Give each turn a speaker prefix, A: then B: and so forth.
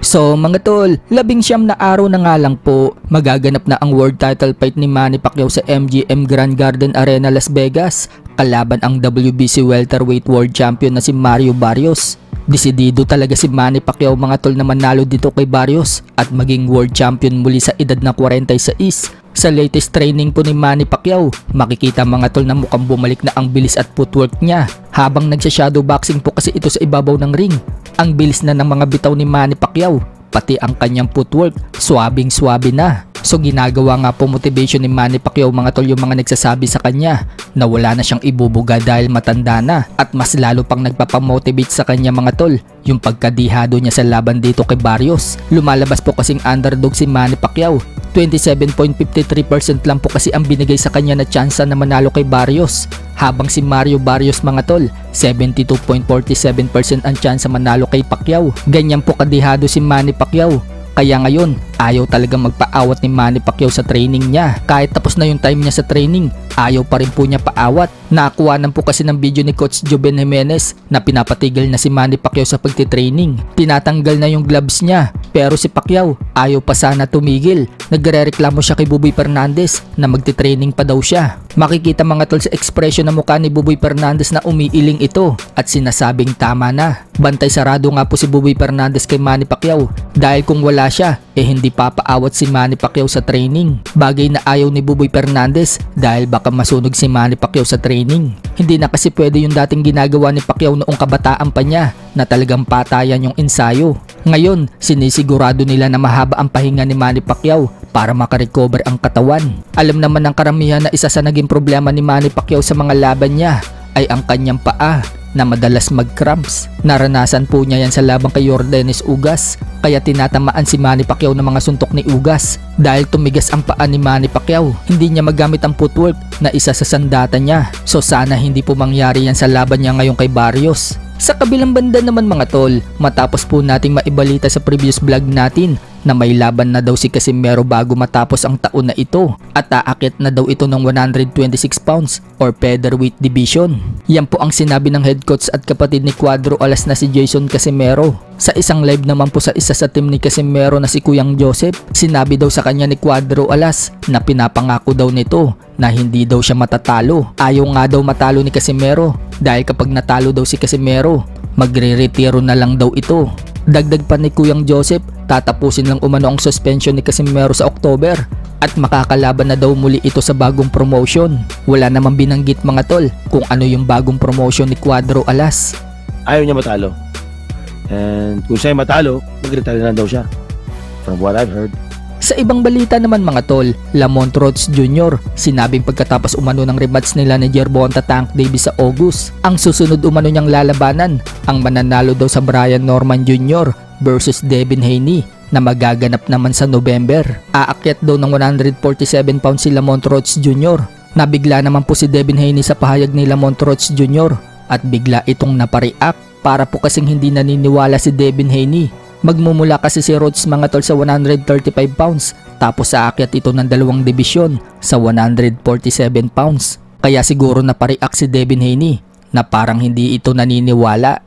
A: So mga tol, 19 na araw na nga lang po, magaganap na ang world title fight ni Manny Pacquiao sa MGM Grand Garden Arena, Las Vegas, kalaban ang WBC welterweight world champion na si Mario Barrios. Desidido talaga si Manny Pacquiao mga tol na manalo dito kay Barrios at maging world champion muli sa edad na 46. Sa latest training po ni Manny Pacquiao, makikita mga tol na mukhang bumalik na ang bilis at footwork niya habang nagsha-shadow boxing po kasi ito sa ibabaw ng ring. Ang bilis na ng mga bitaw ni Manny Pacquiao, pati ang kanyang footwork, swabing-swabe na. So ginagawa nga po motivation ni Manny Pacquiao mga tol yung mga nagsasabi sa kanya na wala na siyang ibubuga dahil matanda na, at mas lalo pang nagpapamotivate sa kanya mga tol yung pagkadihado niya sa laban dito kay Barrios. Lumalabas po kasing underdog si Manny Pacquiao, 27.53% lang po kasi ang binigay sa kanya na tsansa na manalo kay Barrios, habang si Mario Barrios mga tol 72.47% ang tsansa manalo kay Pacquiao. Ganyan po kadihado si Manny Pacquiao, kaya ngayon ayaw talagang magpaawat ni Manny Pacquiao sa training niya. Kahit tapos na yung time niya sa training, ayaw pa rin po niya paawat. Nakakuhanan po kasi ng video ni Coach Joven Jimenez na pinapatigil na si Manny Pacquiao sa pagtitraining. Tinatanggal na yung gloves niya, pero si Pacquiao ayaw pa sana tumigil. Nagrereklamo siya kay Buboy Fernandez na magtitraining pa daw siya. Makikita mga tol sa ekspresyon ng mukha ni Buboy Fernandez na umiiling ito at sinasabing tama na. Bantay sarado nga po si Buboy Fernandez kay Manny Pacquiao dahil kung wala siya, hindi papaawat si Manny Pacquiao sa training. Bagay na ayaw ni Buboy Fernandez dahil baka masunog si Manny Pacquiao sa training. Hindi na kasi pwede yung dating ginagawa ni Pacquiao noong kabataan pa niya na talagang patayan yung ensayo. Ngayon, sinisigurado nila na mahaba ang pahinga ni Manny Pacquiao para makarecover ang katawan. Alam naman ng karamihan na isa sa naging problema ni Manny Pacquiao sa mga laban niya ay ang kanyang paa na madalas mag-cramps. Naranasan po niya yan sa laban kay Yordenis Ugas, kaya tinatamaan si Manny Pacquiao ng mga suntok ni Ugas. Dahil tumigas ang paa ni Manny Pacquiao, hindi niya magamit ang footwork na isa sa sandata niya. So sana hindi po mangyari yan sa laban niya ngayon kay Barrios. Sa kabilang banda naman mga tol, matapos po nating maibalita sa previous vlog natin na may laban na daw si Casimero bago matapos ang taon na ito at aakyat na daw ito ng 126 pounds or featherweight division. Yan po ang sinabi ng head coach at kapatid ni Cuadro Alas na si Jason Casimero. Sa isang live naman po sa isa sa team ni Casimero na si Kuyang Joseph, sinabi daw sa kanya ni Cuadro Alas na pinapangako daw nito na hindi daw siya matatalo. Ayaw nga daw matalo ni Casimero dahil kapag natalo daw si Casimero, magre-retiro na lang daw ito. Dagdag pa ni Kuyang Joseph, tatapusin lang umano ang suspension ni Casimero sa October at makakalaban na daw muli ito sa bagong promotion. Wala namang binanggit mga tol kung ano yung bagong promotion ni Cuadro Alas.
B: Ayaw niya matalo. And kung siya matalo, mag-retire na daw siya. From what I've heard.
A: Sa ibang balita naman mga tol, Lamont Rhodes Jr. sinabing pagkatapos umano ng rematch nila ni Gervonta Tank Davis sa August, ang susunod umano niyang lalabanan ang mananalo daw sa Brian Norman Jr. versus Devin Haney na magaganap naman sa November. Aakyat daw ng 147 pounds si Lamont Rhodes Jr. Nabigla naman po si Devin Haney sa pahayag ni Lamont Rhodes Jr. at bigla itong napareact para po kasing hindi naniniwala si Devin Haney. Magmumula kasi si Rhodes mga tol sa 135 pounds tapos aakyat ito ng 2 dibisyon sa 147 pounds. Kaya siguro napareact si Devin Haney na parang hindi ito naniniwala.